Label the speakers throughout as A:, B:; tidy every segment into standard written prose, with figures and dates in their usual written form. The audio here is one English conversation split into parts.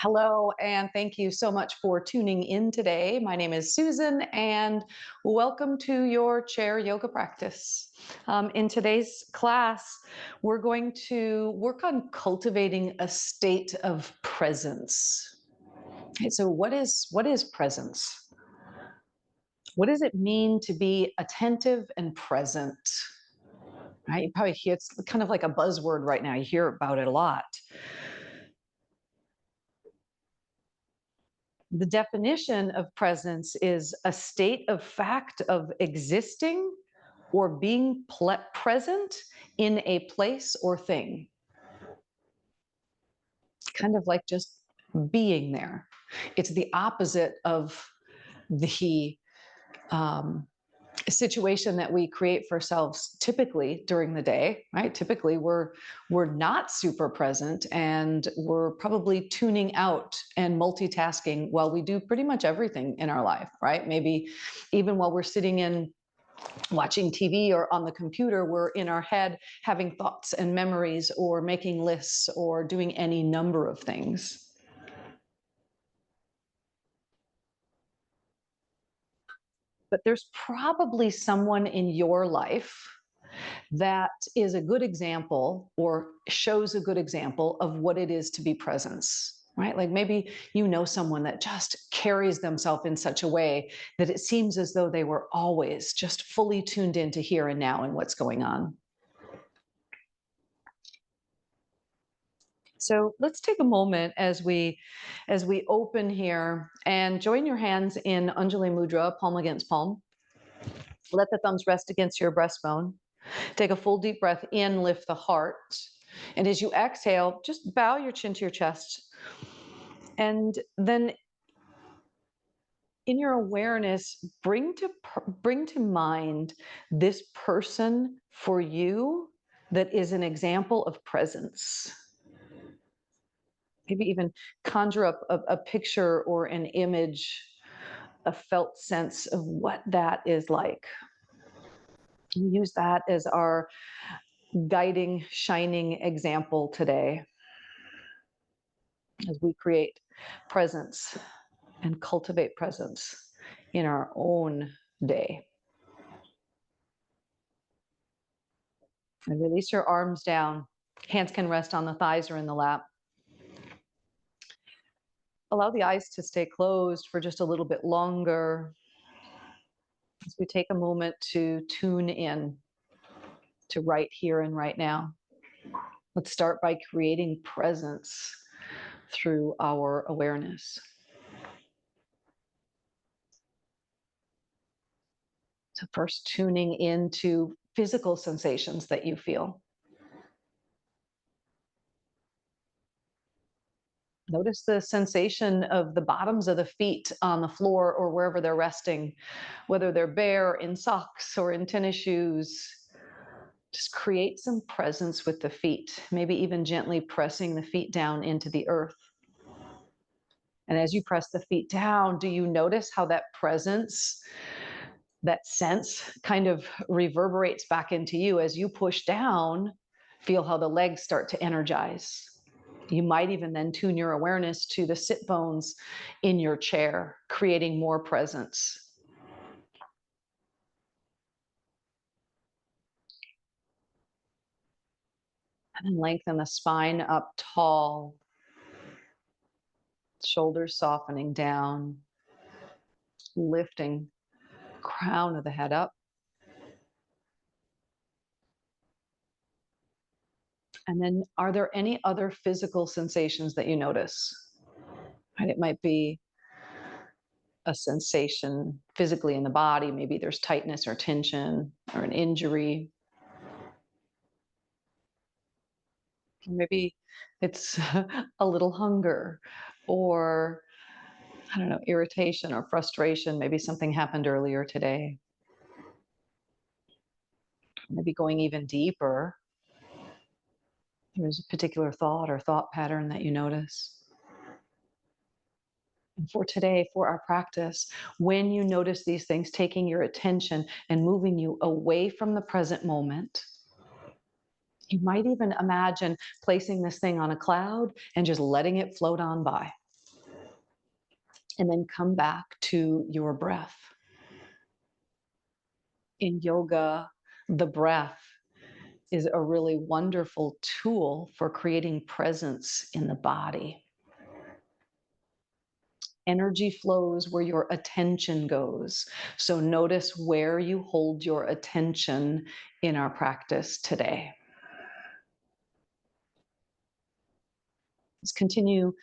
A: Hello, and thank you so much for tuning in today. My name is Susan, and welcome to your chair yoga practice. In today's class, we're going to work on cultivating a state of presence. Okay, so, what is presence? What does it mean to be attentive and present? Right? You probably hear it's kind of like a buzzword right now. You hear about it a lot. The definition of presence is a state of fact of existing or being present in a place or thing. Kind of like just being there. It's the opposite of the situation that we create for ourselves typically during the day, right? Typically we're not super present, and we're probably tuning out and multitasking while we do pretty much everything in our life, right? Maybe even while we're sitting in watching TV or on the computer, we're in our head having thoughts and memories or making lists or doing any number of things. But there's probably someone in your life that is a good example or shows a good example of what it is to be presence, right? Like maybe you know someone that just carries themselves in such a way that it seems as though they were always just fully tuned into here and now and what's going on. So let's take a moment as we open here and join your hands in Anjali Mudra, palm against palm. Let the thumbs rest against your breastbone. Take a full deep breath in, lift the heart. And as you exhale, just bow your chin to your chest. And then in your awareness, bring to mind this person for you that is an example of presence. Maybe even conjure up a picture or an image, a felt sense of what that is like. And use that as our guiding, shining example today as we create presence and cultivate presence in our own day. And release your arms down. Hands can rest on the thighs or in the lap. Allow the eyes to stay closed for just a little bit longer as we take a moment to tune in to right here and right now. Let's start by creating presence through our awareness. So first tuning into physical sensations that you feel. Notice the sensation of the bottoms of the feet on the floor or wherever they're resting, whether they're bare, in socks, or in tennis shoes. Just create some presence with the feet, maybe even gently pressing the feet down into the earth. And as you press the feet down, do you notice how that presence, that sense kind of reverberates back into you as you push down? Feel how the legs start to energize. You might even then tune your awareness to the sit bones in your chair, creating more presence. And then lengthen the spine up tall, shoulders softening down, lifting crown of the head up. And then are there any other physical sensations that you notice? Right? It might be a sensation physically in the body. Maybe there's tightness or tension or an injury. Maybe it's a little hunger or, I don't know, irritation or frustration. Maybe something happened earlier today. Maybe going even deeper, there's a particular thought or thought pattern that you notice. And for today, for our practice, when you notice these things taking your attention and moving you away from the present moment, you might even imagine placing this thing on a cloud and just letting it float on by. And then come back to your breath. In yoga, the breath is a really wonderful tool for creating presence in the body. Energy flows where your attention goes. So notice where you hold your attention in our practice today. Let's continue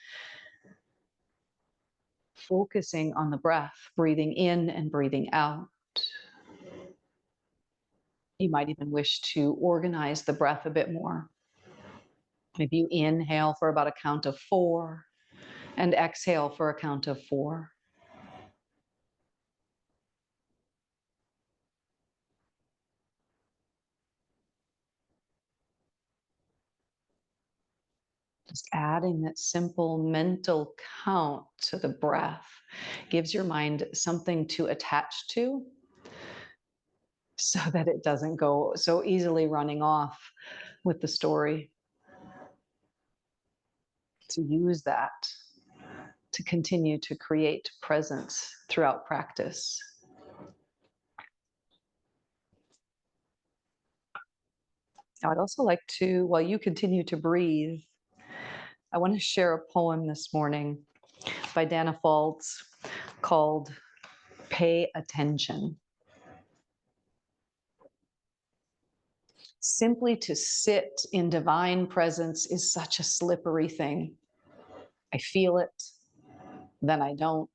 A: focusing on the breath, breathing in and breathing out. You might even wish to organize the breath a bit more. Maybe you inhale for about a count of 4 and exhale for a count of 4. Just adding that simple mental count to the breath gives your mind something to attach to so that it doesn't go so easily running off with the story. To use that to continue to create presence throughout practice. Now, I'd also like to, while you continue to breathe, I want to share a poem this morning by Dana Faltz called Pay Attention. Simply to sit in divine presence is such a slippery thing. I feel it, then I don't.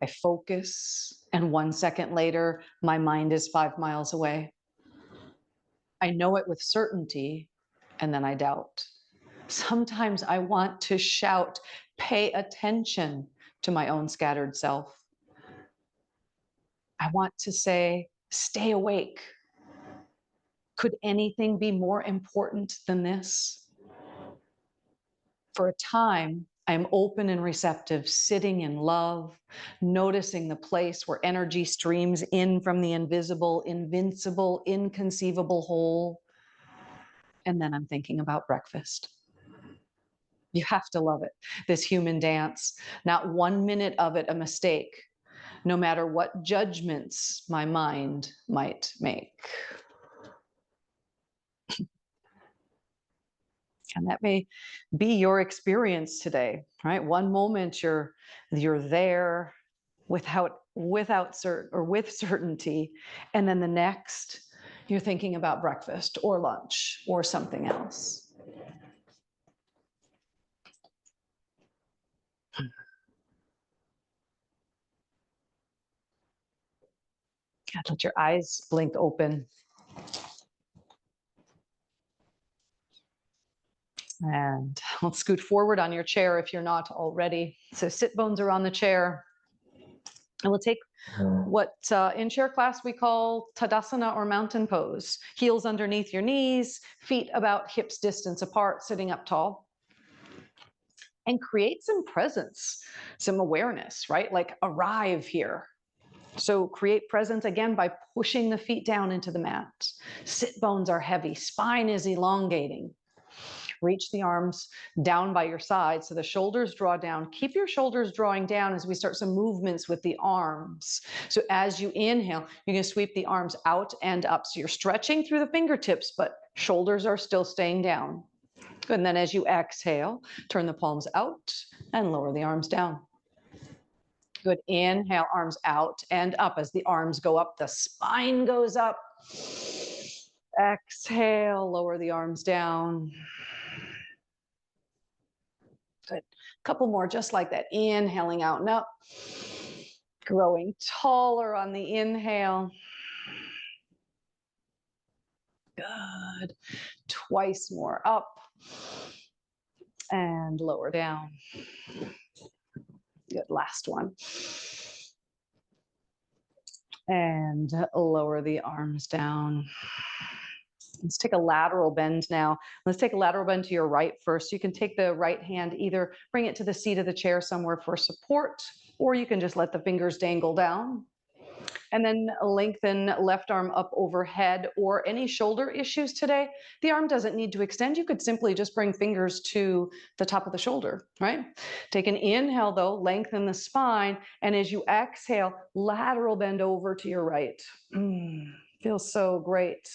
A: I focus, and 1 second later, my mind is 5 miles away. I know it with certainty, and then I doubt. Sometimes I want to shout, pay attention to my own scattered self. I want to say, stay awake. Could anything be more important than this? For a time, I am open and receptive, sitting in love, noticing the place where energy streams in from the invisible, invincible, inconceivable whole. And then I'm thinking about breakfast. You have to love it, this human dance. Not 1 minute of it a mistake, no matter what judgments my mind might make. And that may be your experience today, right? One moment you're there with certainty, and then the next you're thinking about breakfast or lunch or something else. God, let your eyes blink open. And let's scoot forward on your chair if you're not already. So sit bones are on the chair. And we'll take what in chair class we call Tadasana or mountain pose. Heels underneath your knees, feet about hips distance apart, sitting up tall. And create some presence, some awareness, right? Like arrive here. So create presence again by pushing the feet down into the mat. Sit bones are heavy, spine is elongating. Reach the arms down by your side so the shoulders draw down. Keep your shoulders drawing down as we start some movements with the arms. So as you inhale, you're going to sweep the arms out and up. So you're stretching through the fingertips, but shoulders are still staying down. And then as you exhale, turn the palms out and lower the arms down. Good. Inhale, arms out and up. As the arms go up, the spine goes up. Exhale, lower the arms down. Good. Couple more just like that. Inhaling out and up. Growing taller on the inhale. Good. Twice more up. And lower down. Good. Last one. And lower the arms down. Let's take a lateral bend now. Let's take a lateral bend to your right first. You can take the right hand, either bring it to the seat of the chair somewhere for support, or you can just let the fingers dangle down. And then lengthen left arm up overhead, or any shoulder issues today. The arm doesn't need to extend. You could simply just bring fingers to the top of the shoulder, right? Take an inhale though, lengthen the spine. And as you exhale, lateral bend over to your right. Feels so great.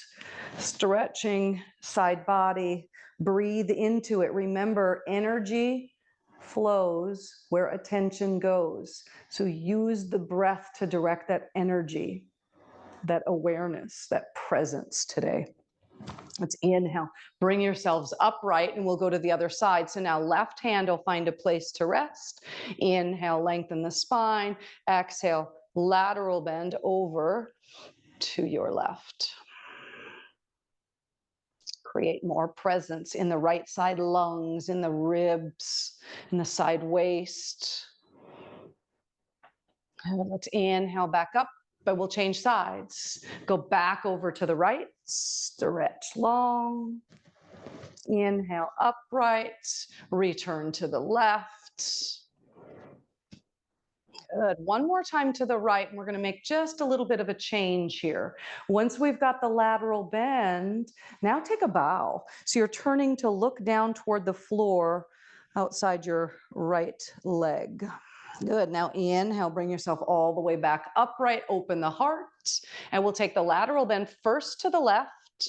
A: Stretching side body, breathe into it. Remember, energy flows where attention goes. So use the breath to direct that energy, that awareness, that presence today. Let's inhale. Bring yourselves upright, and we'll go to the other side. So now left hand will find a place to rest. Inhale, lengthen the spine. Exhale, lateral bend over to your left. Create more presence in the right side lungs, in the ribs, in the side waist. And let's inhale back up, but we'll change sides. Go back over to the right, stretch long. Inhale upright, return to the left. Good. One more time to the right, and we're going to make just a little bit of a change here. Once we've got the lateral bend, now take a bow. So you're turning to look down toward the floor outside your right leg. Good. Now inhale, bring yourself all the way back upright, open the heart, and we'll take the lateral bend first to the left,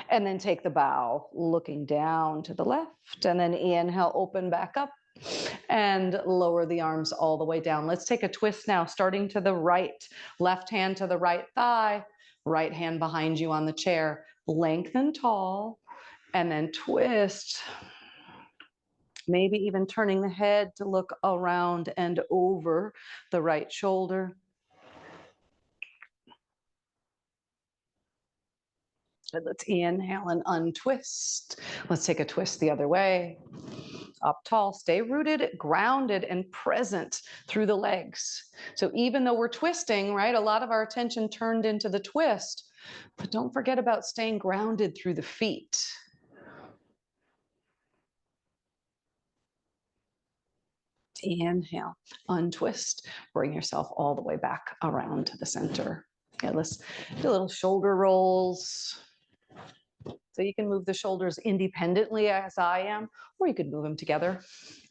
A: and then take the bow, looking down to the left, and then inhale, open back up, and lower the arms all the way down. Let's take a twist now, starting to the right. Left hand to the right thigh, right hand behind you on the chair. Lengthen tall, and then twist. Maybe even turning the head to look around and over the right shoulder. And let's inhale and untwist. Let's take a twist the other way. Up tall, stay rooted, grounded, and present through the legs. So even though we're twisting, right, a lot of our attention turned into the twist, but don't forget about staying grounded through the feet. Inhale, untwist, bring yourself all the way back around to the center. Okay, let's do little shoulder rolls. So you can move the shoulders independently as I am, or you could move them together.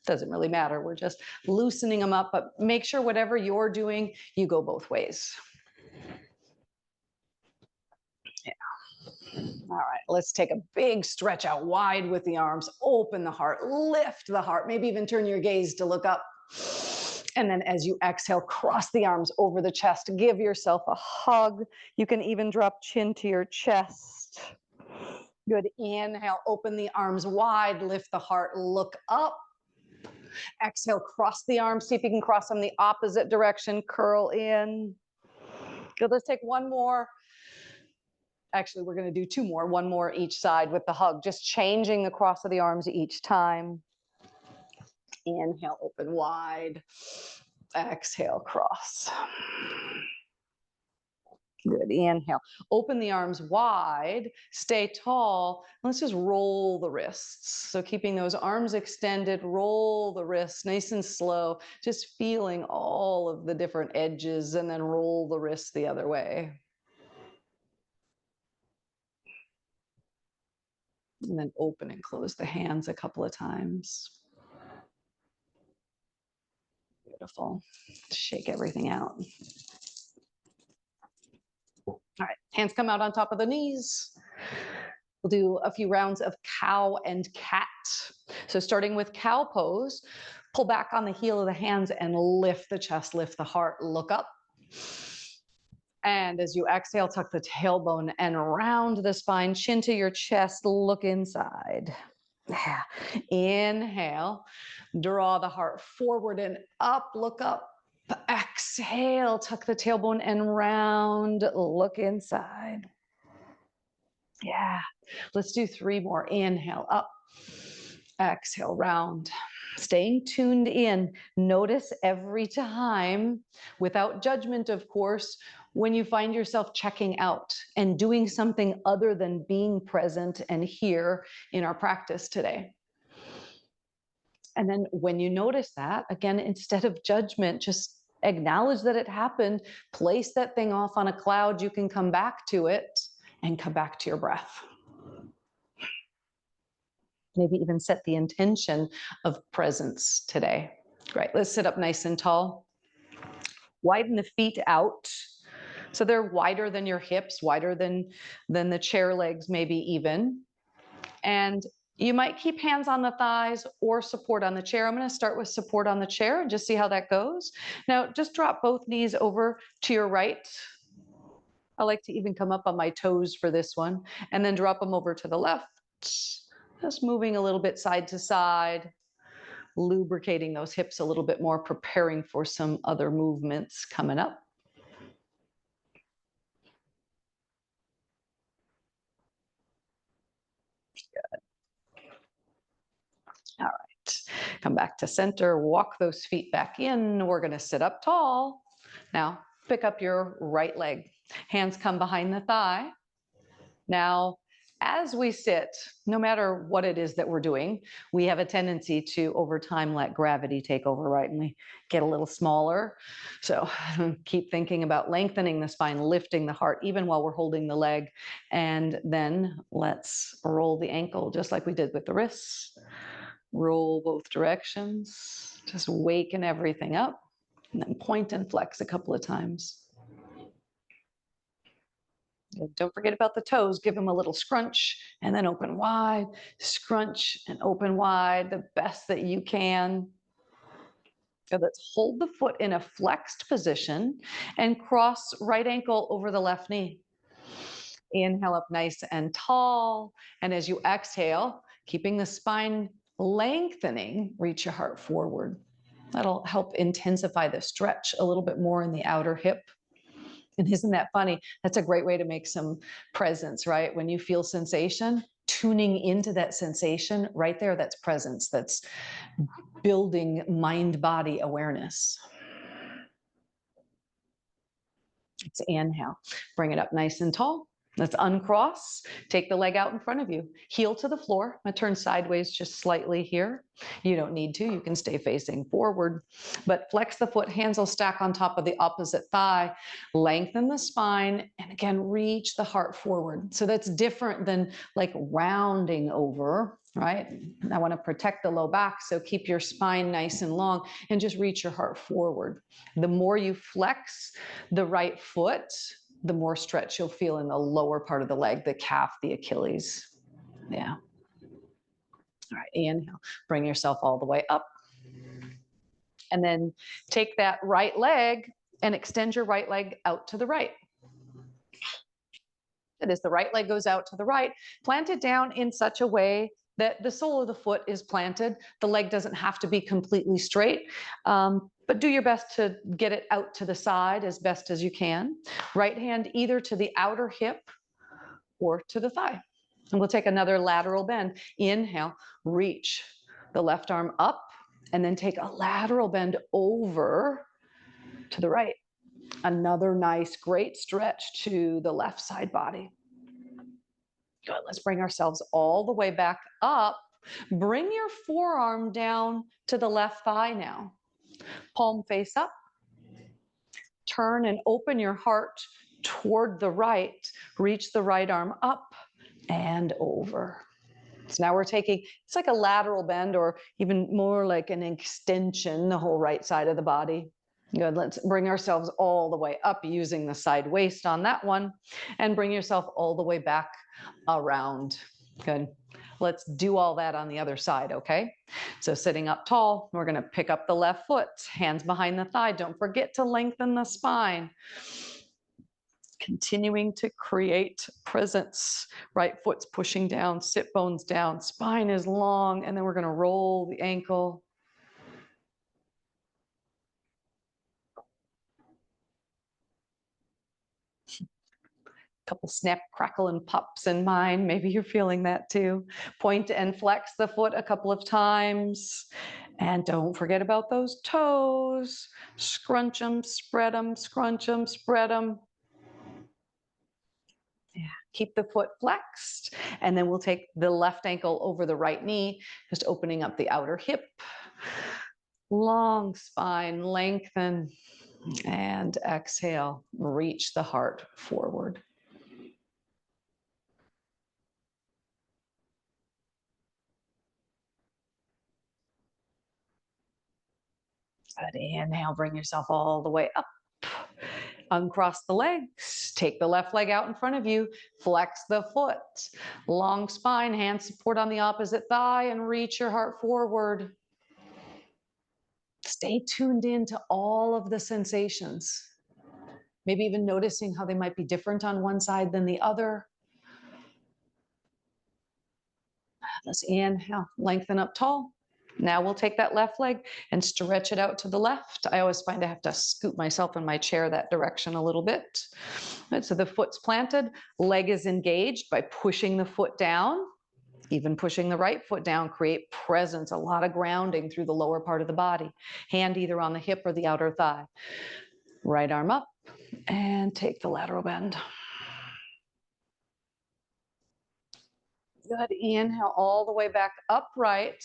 A: Doesn't really matter. We're just loosening them up, but make sure whatever you're doing, you go both ways. Yeah. All right, let's take a big stretch out wide with the arms, open the heart, lift the heart, maybe even turn your gaze to look up. And then as you exhale, cross the arms over the chest, give yourself a hug. You can even drop chin to your chest. Good. Inhale, open the arms wide, lift the heart, look up. Exhale, cross the arms, see if you can cross them the opposite direction, curl in. Good, let's take one more. Actually, we're going to do two more, one more each side with the hug, just changing the cross of the arms each time. Inhale, open wide. Exhale, cross. Good. Inhale. Open the arms wide. Stay tall. Let's just roll the wrists. So keeping those arms extended, roll the wrists nice and slow, just feeling all of the different edges, and then roll the wrists the other way. And then open and close the hands a couple of times. Beautiful. Shake everything out. All right, hands come out on top of the knees. We'll do a few rounds of cow and cat. So starting with cow pose, pull back on the heel of the hands and lift the chest, lift the heart, look up. And as you exhale, tuck the tailbone and round the spine, chin to your chest, look inside. Yeah. Inhale, draw the heart forward and up, look up. Exhale, tuck the tailbone and round, look inside. Yeah, let's do three more. Inhale, up. Exhale, round. Staying tuned in. Notice every time, without judgment, of course, when you find yourself checking out and doing something other than being present and here in our practice today. And then when you notice that, again, instead of judgment, just Acknowledge that it happened, place that thing off on a cloud, you can come back to it and come back to your breath. Maybe even set the intention of presence today. Great, let's sit up nice and tall. Widen the feet out. So they're wider than your hips, wider than the chair legs, maybe even. And you might keep hands on the thighs or support on the chair. I'm going to start with support on the chair and just see how that goes. Now, just drop both knees over to your right. I like to even come up on my toes for this one, and then drop them over to the left. Just moving a little bit side to side, lubricating those hips a little bit more, preparing for some other movements coming up. Good. All right, come back to center, walk those feet back in. We're going to sit up tall. Now, pick up your right leg. Hands come behind the thigh. Now, as we sit, no matter what it is that we're doing, we have a tendency to, over time, let gravity take over, right? And we get a little smaller. So keep thinking about lengthening the spine, lifting the heart, even while we're holding the leg. And then let's roll the ankle, just like we did with the wrists. Roll both directions, just waken everything up, and then point and flex a couple of times. Don't forget about the toes. Give them a little scrunch and then open wide, scrunch and open wide, the best that you can. So let's hold the foot in a flexed position and cross right ankle over the left knee. Inhale up nice and tall. And as you exhale, keeping the spine lengthening, reach your heart forward. That'll help intensify the stretch a little bit more in the outer hip. And isn't that funny? That's a great way to make some presence, right? When you feel sensation, tuning into that sensation right there, that's presence. That's building mind-body awareness. Let's inhale. Bring it up nice and tall. Let's uncross. Take the leg out in front of you. Heel to the floor. I'm going to turn sideways just slightly here. You don't need to. You can stay facing forward. But flex the foot. Hands will stack on top of the opposite thigh. Lengthen the spine. And again, reach the heart forward. So that's different than like rounding over, right? I want to protect the low back. So keep your spine nice and long and just reach your heart forward. The more you flex the right foot, the more stretch you'll feel in the lower part of the leg, the calf, the Achilles. Yeah. All right, inhale. Bring yourself all the way up. And then take that right leg and extend your right leg out to the right. And as the right leg goes out to the right, plant it down in such a way that the sole of the foot is planted. The leg doesn't have to be completely straight, but do your best to get it out to the side as best as you can. Right hand either to the outer hip or to the thigh. And we'll take another lateral bend. Inhale, reach the left arm up, and then take a lateral bend over to the right. Another nice, great stretch to the left side body. Good, let's bring ourselves all the way back up. Bring your forearm down to the left thigh now. Palm face up. Turn and open your heart toward the right. Reach the right arm up and over. So now we're taking, it's like a lateral bend or even more like an extension, the whole right side of the body. Good, let's bring ourselves all the way up using the side waist on that one and bring yourself all the way back around. Good. Let's do all that on the other side, okay? So sitting up tall, we're gonna pick up the left foot, hands behind the thigh. Don't forget to lengthen the spine. Continuing to create presence. Right foot's pushing down, sit bones down, spine is long, and then we're gonna roll the ankle. Couple snap, crackle, and pops in mine. Maybe you're feeling that too. Point and flex the foot a couple of times. And don't forget about those toes. Scrunch them, spread them, scrunch them, spread them. Yeah. Keep the foot flexed. And then we'll take the left ankle over the right knee, just opening up the outer hip. Long spine, lengthen. And exhale, reach the heart forward. Good. Inhale, bring yourself all the way up. Uncross the legs. Take the left leg out in front of you. Flex the foot. Long spine, hand support on the opposite thigh, and reach your heart forward. Stay tuned in to all of the sensations. Maybe even noticing how they might be different on one side than the other. Let's inhale, lengthen up tall. Now we'll take that left leg and stretch it out to the left. I always find I have to scoot myself in my chair that direction a little bit. Right, so the foot's planted, leg is engaged by pushing the foot down, even pushing the right foot down, create presence, a lot of grounding through the lower part of the body. Hand either on the hip or the outer thigh. Right arm up and take the lateral bend. Good. Inhale all the way back upright.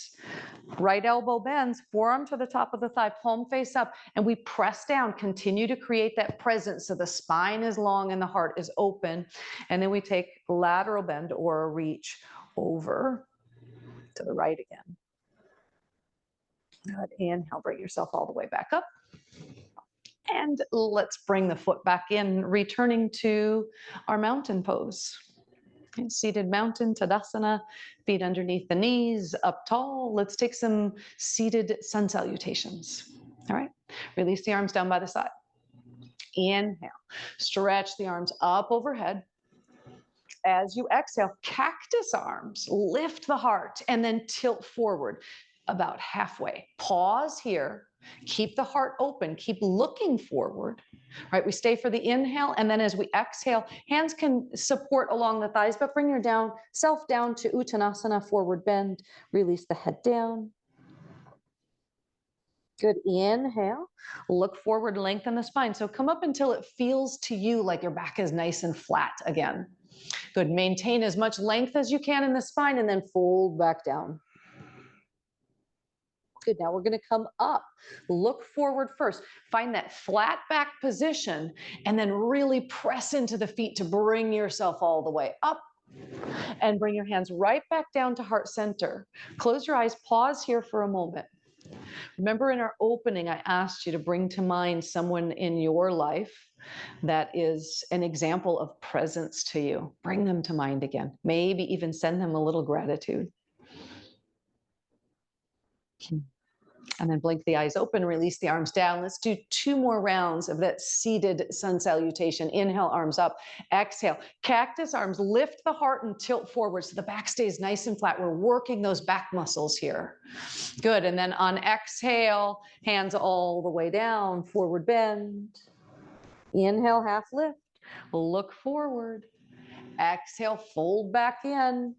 A: Right elbow bends, forearm to the top of the thigh, palm face up, and we press down. Continue to create that presence so the spine is long and the heart is open. And then we take lateral bend or a reach over to the right again. Good. Inhale, bring yourself all the way back up. And let's bring the foot back in, returning to our mountain pose. Okay, seated mountain, Tadasana, feet underneath the knees, up tall. Let's take some seated sun salutations. All right, release the arms down by the side. Inhale, stretch the arms up overhead. As you exhale, cactus arms, lift the heart, and then tilt forward about halfway. Pause here. Keep the heart open. Keep looking forward. Right, we stay for the inhale, and then as we exhale, hands can support along the thighs, but bring your self down to Uttanasana, forward bend. Release the head down. Good. Inhale. Look forward, lengthen the spine. So come up until it feels to you like your back is nice and flat again. Good. Maintain as much length as you can in the spine, and then fold back down. Good. Now we're going to come up. Look forward first. Find that flat back position, and then really press into the feet to bring yourself all the way up. And bring your hands right back down to heart center. Close your eyes. Pause here for a moment. Remember in our opening, I asked you to bring to mind someone in your life that is an example of presence to you. Bring them to mind again. Maybe even send them a little gratitude. And then blink the eyes open, release the arms down. Let's do 2 more rounds of that seated sun salutation. Inhale, arms up. Exhale, cactus arms. Lift the heart and tilt forward so the back stays nice and flat. We're working those back muscles here. Good. And then on exhale, hands all the way down, forward bend. Inhale, half lift. Look forward. Exhale, fold back in.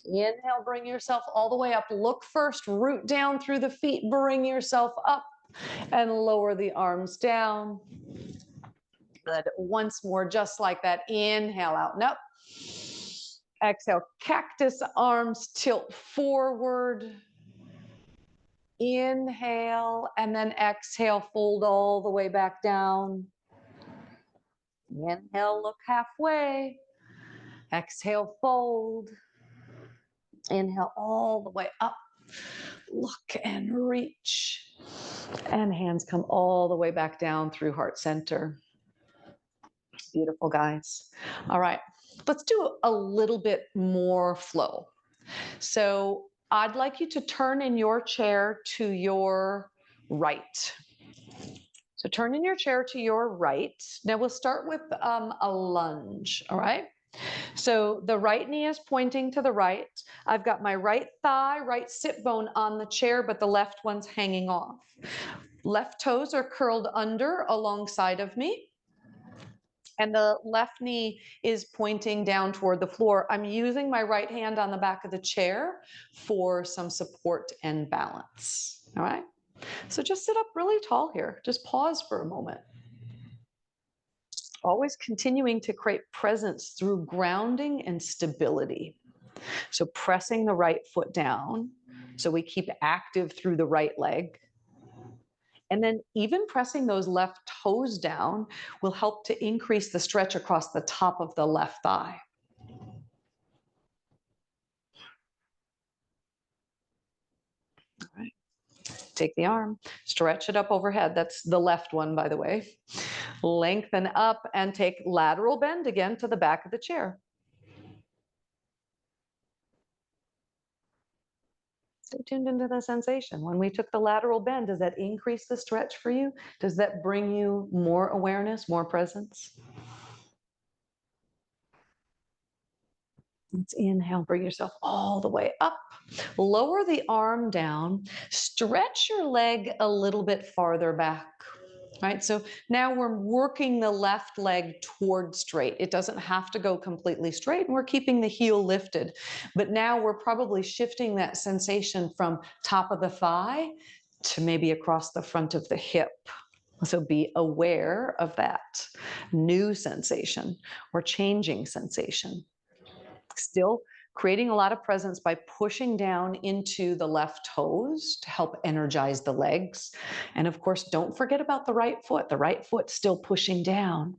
A: Inhale, bring yourself all the way up. Look first, root down through the feet, bring yourself up and lower the arms down. Good. Once more, just like that. Inhale out and up. Exhale, cactus arms, tilt forward. Inhale, and then exhale, fold all the way back down. Inhale, look halfway. Exhale, fold. Inhale all the way up. Look and reach. And hands come all the way back down through heart center. Beautiful, guys. All right, let's do a little bit more flow. So I'd like you to turn in your chair to your right. So turn in your chair to your right. Now we'll start with a lunge, all right? So the right knee is pointing to the right. I've got my right thigh, right sit bone on the chair, but the left one's hanging off. Left toes are curled under alongside of me. And the left knee is pointing down toward the floor. I'm using my right hand on the back of the chair for some support and balance. All right? So just sit up really tall here. Just pause for a moment. Always continuing to create presence through grounding and stability. So pressing the right foot down so we keep active through the right leg. And then even pressing those left toes down will help to increase the stretch across the top of the left thigh. All right. Take the arm, stretch it up overhead. That's the left one, by the way. Lengthen up and take lateral bend again to the back of the chair. Stay tuned into the sensation. When we took the lateral bend, does that increase the stretch for you? Does that bring you more awareness, more presence? Let's inhale, bring yourself all the way up. Lower the arm down. Stretch your leg a little bit farther back. Right, so now we're working the left leg toward straight. It doesn't have to go completely straight, and we're keeping the heel lifted. But now we're probably shifting that sensation from top of the thigh to maybe across the front of the hip. So be aware of that new sensation or changing sensation. Still creating a lot of presence by pushing down into the left toes to help energize the legs. And of course, don't forget about the right foot. The right foot still pushing down.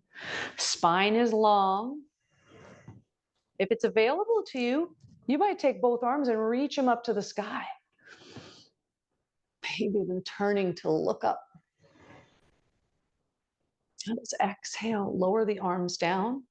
A: Spine is long. If it's available to you, you might take both arms and reach them up to the sky. Maybe even turning to look up. And let's exhale, lower the arms down.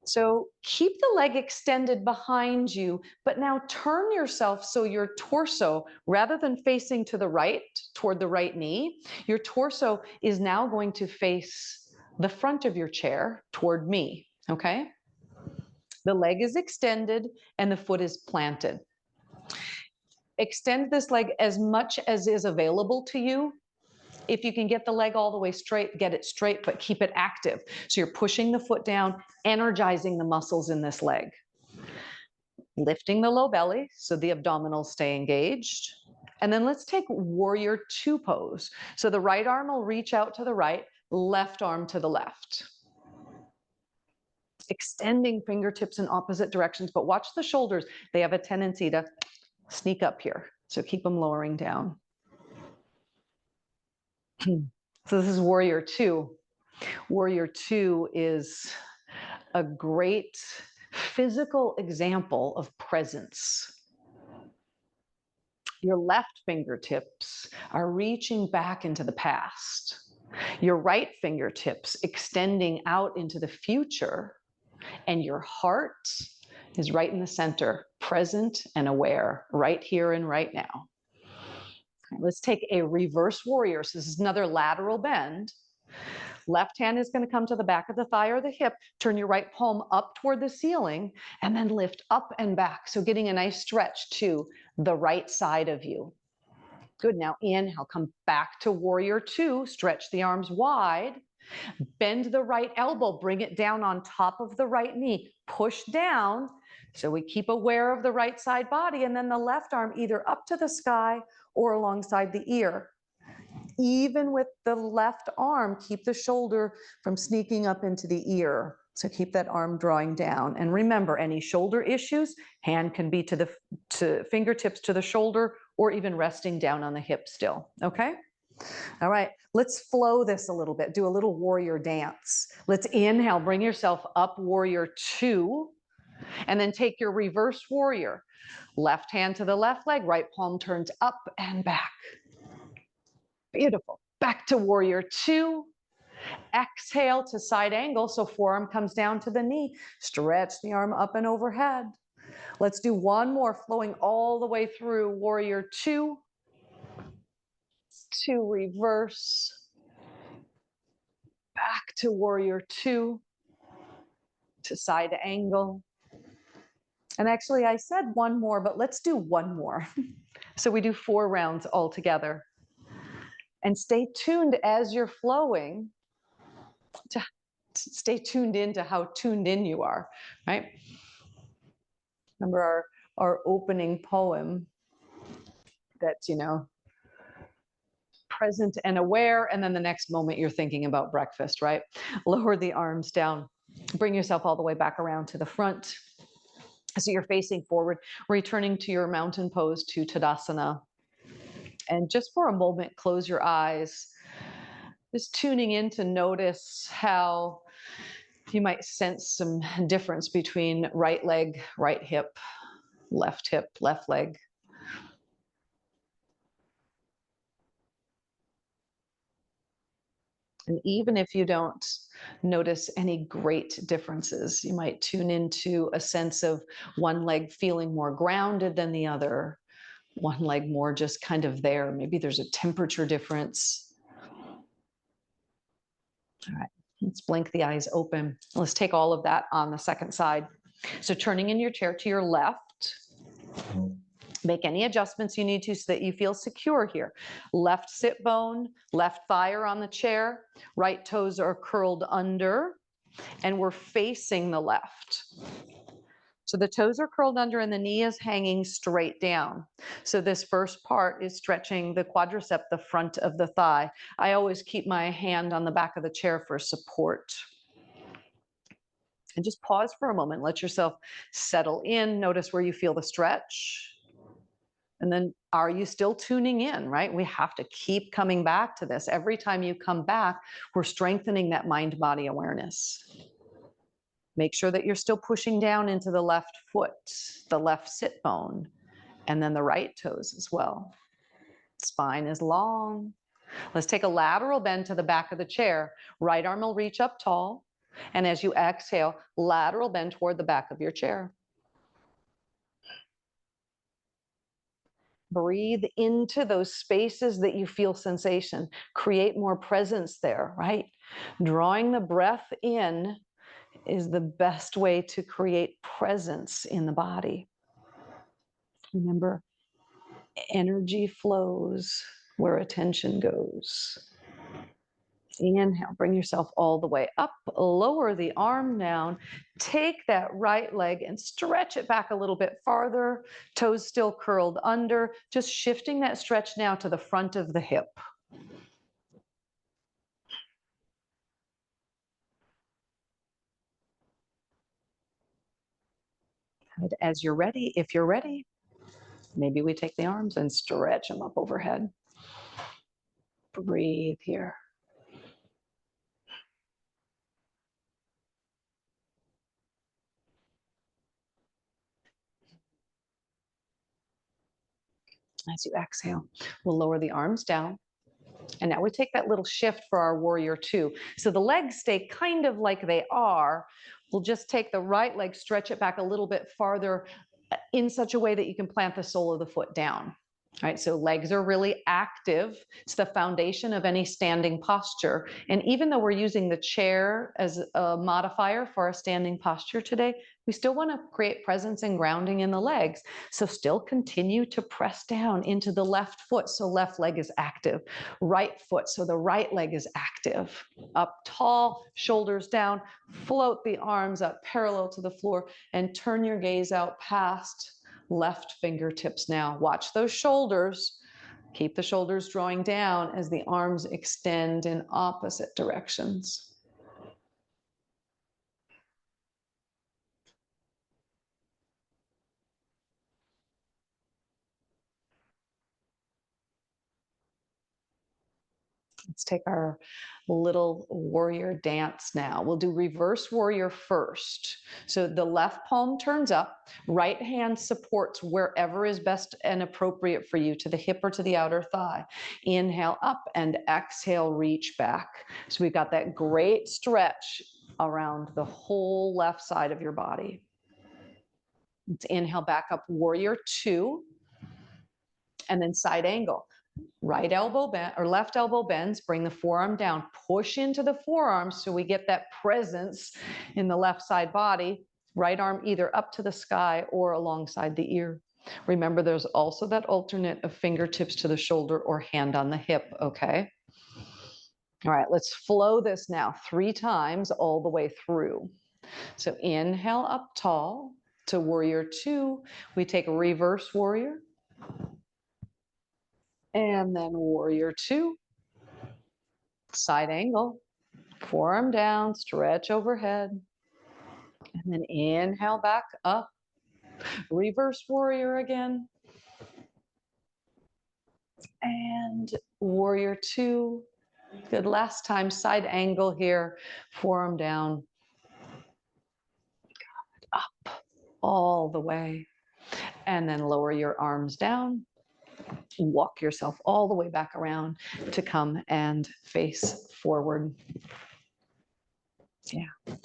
A: So keep the leg extended behind you, but now turn yourself so your torso, rather than facing to the right, toward the right knee, your torso is now going to face the front of your chair toward me, okay? The leg is extended and the foot is planted. Extend this leg as much as is available to you. If you can get the leg all the way straight, get it straight, but keep it active. So you're pushing the foot down, energizing the muscles in this leg. Lifting the low belly so the abdominals stay engaged. And then let's take warrior two pose. So the right arm will reach out to the right, left arm to the left. Extending fingertips in opposite directions, but watch the shoulders. They have a tendency to sneak up here. So keep them lowering down. So this is warrior two. Warrior two is a great physical example of presence. Your left fingertips are reaching back into the past. Your right fingertips extending out into the future. And your heart is right in the center, present and aware, right here and right now. Let's take a reverse warrior. So this is another lateral bend. Left hand is going to come to the back of the thigh or the hip. Turn your right palm up toward the ceiling and then lift up and back. So getting a nice stretch to the right side of you. Good. Now inhale, come back to warrior two. Stretch the arms wide. Bend the right elbow. Bring it down on top of the right knee. Push down. So we keep aware of the right side body. And then the left arm either up to the sky or alongside the ear. Even with the left arm, keep the shoulder from sneaking up into the ear. So keep that arm drawing down. And remember, any shoulder issues, hand can be to fingertips to the shoulder or even resting down on the hip still, okay? All right, let's flow this a little bit. Do a little warrior dance. Let's inhale, bring yourself up, warrior two, and then take your reverse warrior. Left hand to the left leg, right palm turns up and back. Beautiful. Back to warrior two. Exhale to side angle, so forearm comes down to the knee. Stretch the arm up and overhead. Let's do one more, flowing all the way through warrior two. To reverse. Back to warrior two. To side angle. And actually I said one more, but let's do one more. So we do 4 rounds all together. And stay tuned as you're flowing to stay tuned into how tuned in you are, right? Remember our opening poem that, present and aware, and then the next moment you're thinking about breakfast, right? Lower the arms down. Bring yourself all the way back around to the front. So you're facing forward, returning to your mountain pose to Tadasana. And just for a moment, close your eyes, just tuning in to notice how you might sense some difference between right leg, right hip, left leg. And even if you don't notice any great differences, you might tune into a sense of one leg feeling more grounded than the other, one leg more just kind of there. Maybe there's a temperature difference. All right, let's blink the eyes open. Let's take all of that on the second side. So turning in your chair to your left, make any adjustments you need to so that you feel secure here. Left sit bone, left thigh are on the chair, right toes are curled under, and we're facing the left. So the toes are curled under and the knee is hanging straight down. So this first part is stretching the quadricep, the front of the thigh. I always keep my hand on the back of the chair for support. And just pause for a moment, let yourself settle in, notice where you feel the stretch. And then are you still tuning in, right? We have to keep coming back to this. Every time you come back, we're strengthening that mind-body awareness. Make sure that you're still pushing down into the left foot, the left sit bone, and then the right toes as well. Spine is long. Let's take a lateral bend to the back of the chair. Right arm will reach up tall. And as you exhale, lateral bend toward the back of your chair. Breathe into those spaces that you feel sensation. Create more presence there, right? Drawing the breath in is the best way to create presence in the body. Remember, energy flows where attention goes. Inhale, bring yourself all the way up, lower the arm down, take that right leg and stretch it back a little bit farther, toes still curled under, just shifting that stretch now to the front of the hip. And as you're ready, if you're ready, maybe we take the arms and stretch them up overhead. Breathe here. As you exhale, we'll lower the arms down. And now we take that little shift for our warrior two. So the legs stay kind of like they are. We'll just take the right leg, stretch it back a little bit farther in such a way that you can plant the sole of the foot down. All right, so legs are really active. It's the foundation of any standing posture. And even though we're using the chair as a modifier for our standing posture today, we still want to create presence and grounding in the legs. So still continue to press down into the left foot so left leg is active. Right foot so the right leg is active. Up tall, shoulders down, float the arms up parallel to the floor and turn your gaze out past left fingertips now. Watch those shoulders. Keep the shoulders drawing down as the arms extend in opposite directions. Let's take our little warrior dance now. We'll do reverse warrior first. So the left palm turns up, right hand supports wherever is best and appropriate for you, to the hip or to the outer thigh. Inhale up and exhale, reach back. So we've got that great stretch around the whole left side of your body. Let's inhale back up, warrior two, and then side angle. Right elbow bend or left elbow bends, bring the forearm down, push into the forearm so we get that presence in the left side body. Right arm either up to the sky or alongside the ear. Remember, there's also that alternate of fingertips to the shoulder or hand on the hip, okay? All right, let's flow this now 3 times all the way through. So inhale up tall to warrior two. We take a reverse warrior. And then warrior two, side angle, forearm down, stretch overhead. And then inhale back up, reverse warrior again. And warrior two. Good. Last time, side angle here, forearm down, up, all the way. And then lower your arms down. Walk yourself all the way back around to come and face forward. Yeah.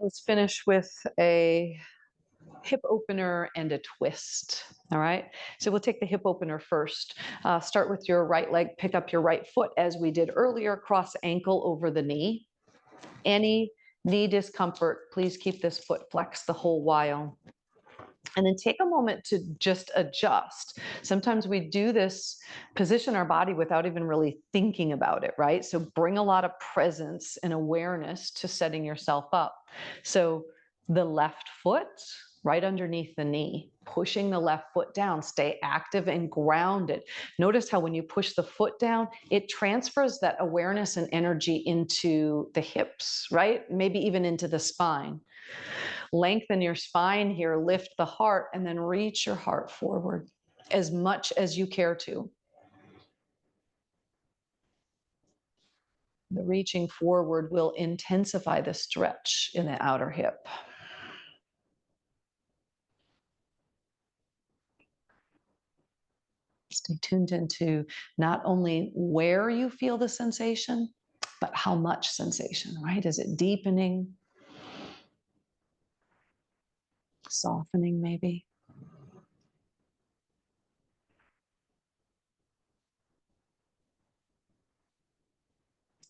A: Let's finish with a hip opener and a twist. All right. So we'll take the hip opener first. Start with your right leg, pick up your right foot as we did earlier, cross ankle over the knee. Any knee discomfort, please keep this foot flexed the whole while. And then take a moment to just adjust. Sometimes we do this, position our body without even really thinking about it, right? So bring a lot of presence and awareness to setting yourself up. So the left foot right underneath the knee, pushing the left foot down, stay active and grounded. Notice how when you push the foot down, it transfers that awareness and energy into the hips, right? Maybe even into the spine. Lengthen your spine here, lift the heart, and then reach your heart forward as much as you care to. The reaching forward will intensify the stretch in the outer hip. Stay tuned into not only where you feel the sensation, but how much sensation, right? Is it deepening, softening maybe?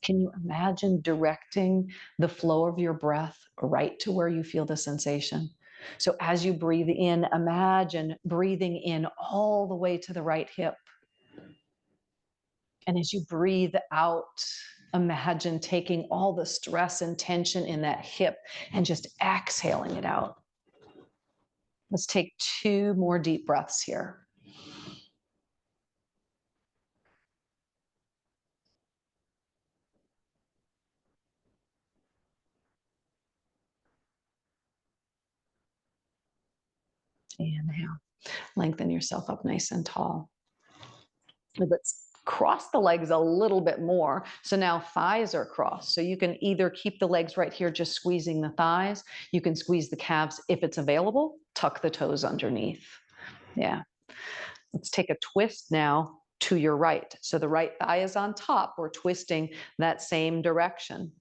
A: Can you imagine directing the flow of your breath right to where you feel the sensation? So as you breathe in, imagine breathing in all the way to the right hip. And as you breathe out, imagine taking all the stress and tension in that hip and just exhaling it out. Let's take 2 more deep breaths here. Inhale. Lengthen yourself up nice and tall. Let's cross the legs a little bit more. So now thighs are crossed. So you can either keep the legs right here, just squeezing the thighs. You can squeeze the calves if it's available. Tuck the toes underneath. Yeah. Let's take a twist now to your right. So the right thigh is on top. We're twisting that same direction.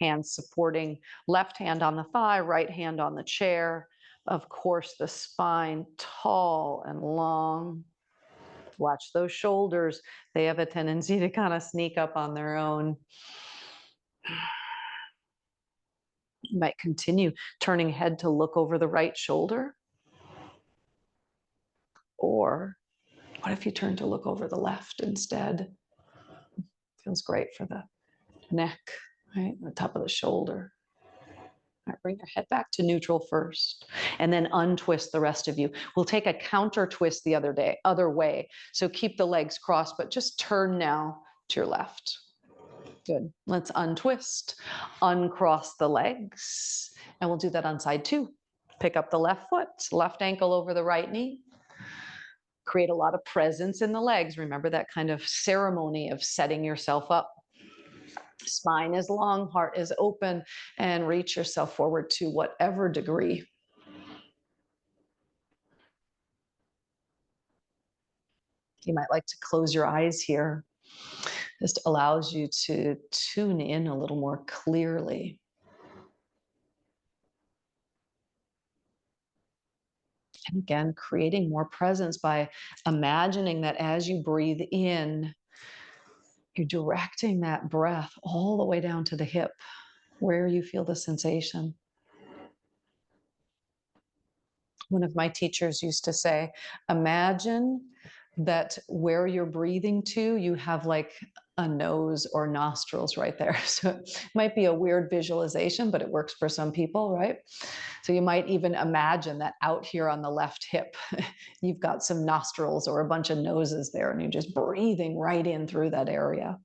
A: Hands supporting, left hand on the thigh, right hand on the chair. Of course, the spine tall and long. Watch those shoulders. They have a tendency to kind of sneak up on their own. You might continue turning head to look over the right shoulder. Or what if you turn to look over the left instead? Feels great for the neck, right? The top of the shoulder. All right, bring your head back to neutral first, and then untwist the rest of you. We'll take a counter twist the other way. So keep the legs crossed, but just turn now to your left. Good. Let's untwist, uncross the legs, and we'll do that on side 2. Pick up the left foot, left ankle over the right knee. Create a lot of presence in the legs. Remember that kind of ceremony of setting yourself up. Spine is long, heart is open, and reach yourself forward to whatever degree. You might like to close your eyes here. This allows you to tune in a little more clearly. And again, creating more presence by imagining that as you breathe in, you're directing that breath all the way down to the hip, where you feel the sensation. One of my teachers used to say, imagine that where you're breathing to, you have like a nose or nostrils right there. So it might be a weird visualization, but it works for some people, right? So you might even imagine that out here on the left hip, you've got some nostrils or a bunch of noses there, and you're just breathing right in through that area.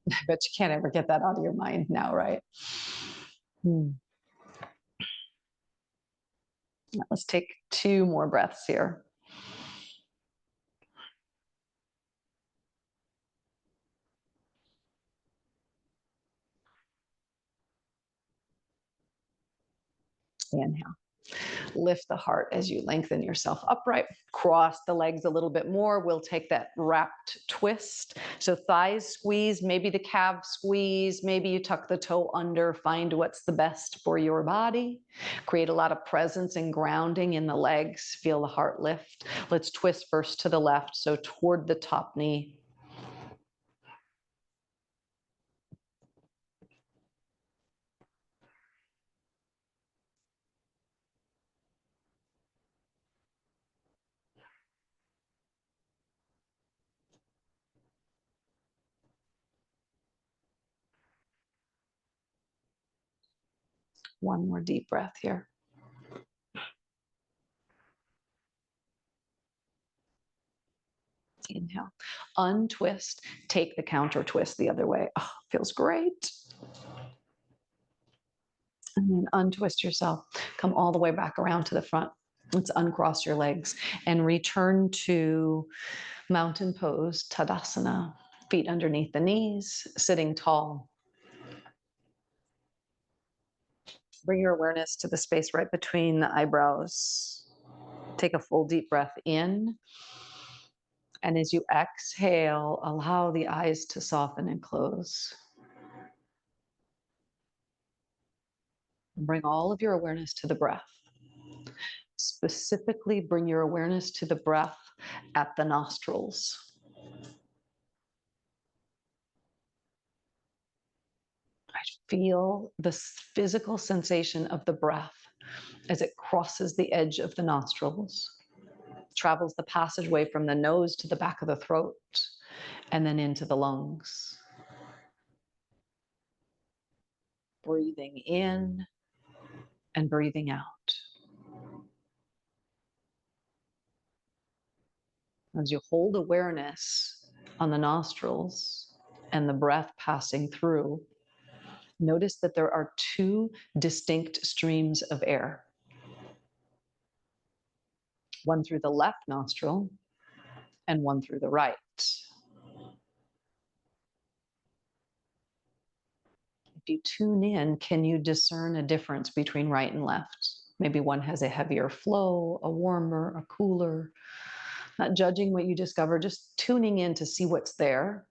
A: I bet you can't ever get that out of your mind now, right? Let's take 2 more breaths here. Inhale. Lift the heart as you lengthen yourself upright. Cross the legs a little bit more. We'll take that wrapped twist. So thighs squeeze, maybe the calves squeeze, maybe you tuck the toe under, find what's the best for your body. Create a lot of presence and grounding in the legs. Feel the heart lift. Let's twist first to the left, so toward the top knee. One more deep breath here. Inhale. Untwist. Take the counter twist the other way. Oh, feels great. And then untwist yourself. Come all the way back around to the front. Let's uncross your legs and return to mountain pose, Tadasana. Feet underneath the knees, sitting tall. Bring your awareness to the space right between the eyebrows. Take a full deep breath in. And as you exhale, allow the eyes to soften and close. Bring all of your awareness to the breath. Specifically, bring your awareness to the breath at the nostrils. Feel the physical sensation of the breath as it crosses the edge of the nostrils, travels the passageway from the nose to the back of the throat, and then into the lungs. Breathing in and breathing out. As you hold awareness on the nostrils and the breath passing through, notice that there are 2 distinct streams of air. One through the left nostril and one through the right. If you tune in, can you discern a difference between right and left? Maybe one has a heavier flow, a warmer, a cooler. Not judging what you discover, just tuning in to see what's there.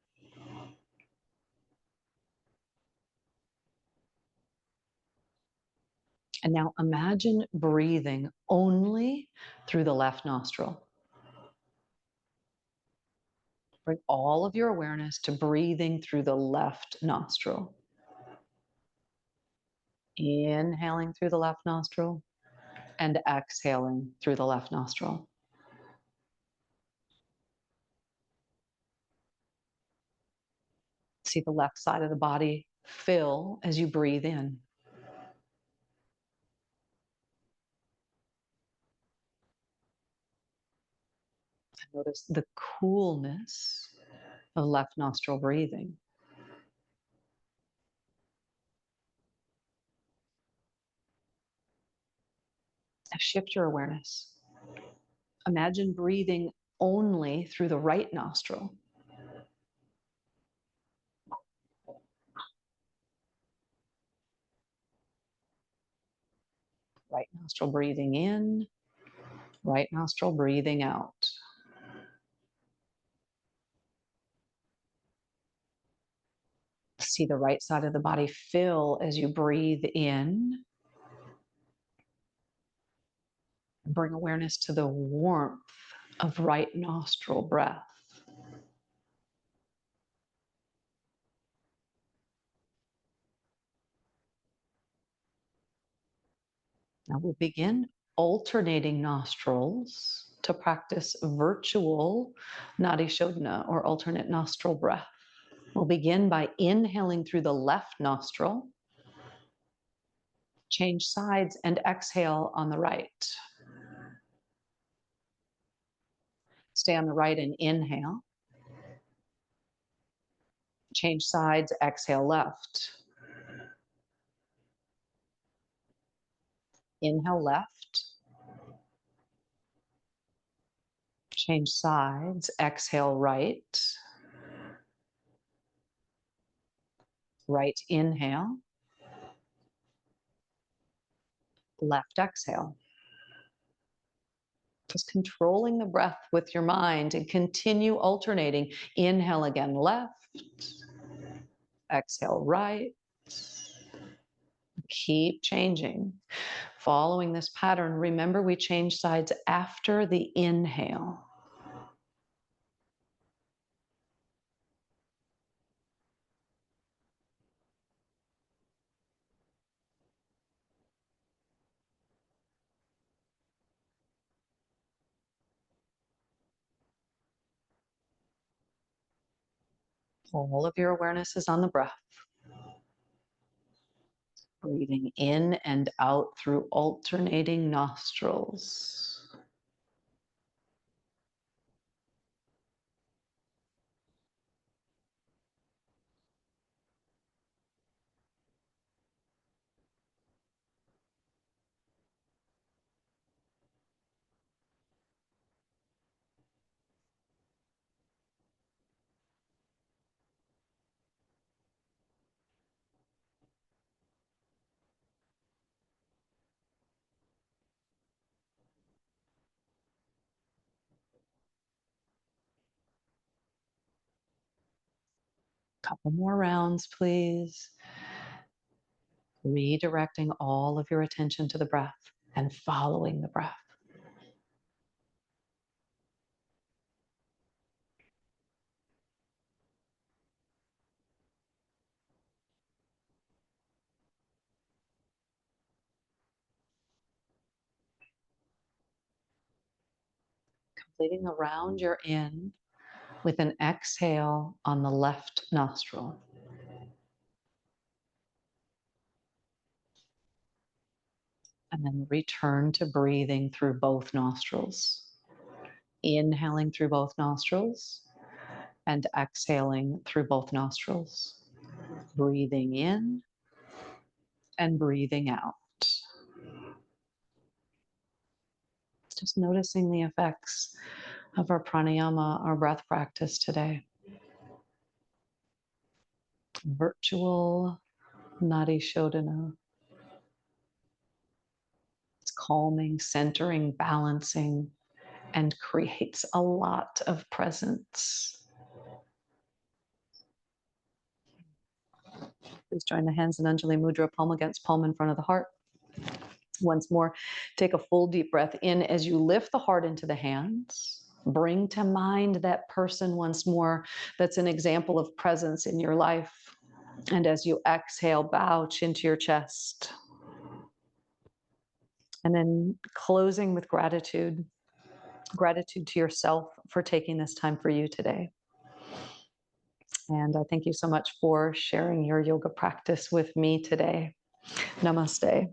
A: And now imagine breathing only through the left nostril. Bring all of your awareness to breathing through the left nostril. Inhaling through the left nostril and exhaling through the left nostril. See the left side of the body fill as you breathe in. Notice the coolness of left nostril breathing. Now shift your awareness. Imagine breathing only through the right nostril. Right nostril breathing in, right nostril breathing out. See the right side of the body fill as you breathe in. Bring awareness to the warmth of right nostril breath. Now we'll begin alternating nostrils to practice virtual Nadi Shodhana, or alternate nostril breath. We'll begin by inhaling through the left nostril, change sides, and exhale on the right. Stay on the right and inhale. Change sides, exhale left. Inhale left. Change sides. Exhale, right. Right inhale. Left exhale. Just controlling the breath with your mind and continue alternating. Inhale again, left. Exhale, right. Keep changing. Following this pattern, remember we change sides after the inhale. All of your awareness is on the breath. Breathing in and out through alternating nostrils. Couple more rounds, please. Redirecting all of your attention to the breath and following the breath. Completing the round you're in with an exhale on the left nostril. And then return to breathing through both nostrils. Inhaling through both nostrils and exhaling through both nostrils. Breathing in and breathing out. Just noticing the effects of our pranayama, our breath practice today. Virtual Nadi Shodhana. It's calming, centering, balancing, and creates a lot of presence. Please join the hands in Anjali Mudra, palm against palm in front of the heart. Once more, take a full deep breath in as you lift the heart into the hands. Bring to mind that person once more that's an example of presence in your life. And as you exhale, bow chin to your chest. And then closing with gratitude. Gratitude to yourself for taking this time for you today. And I thank you so much for sharing your yoga practice with me today. Namaste.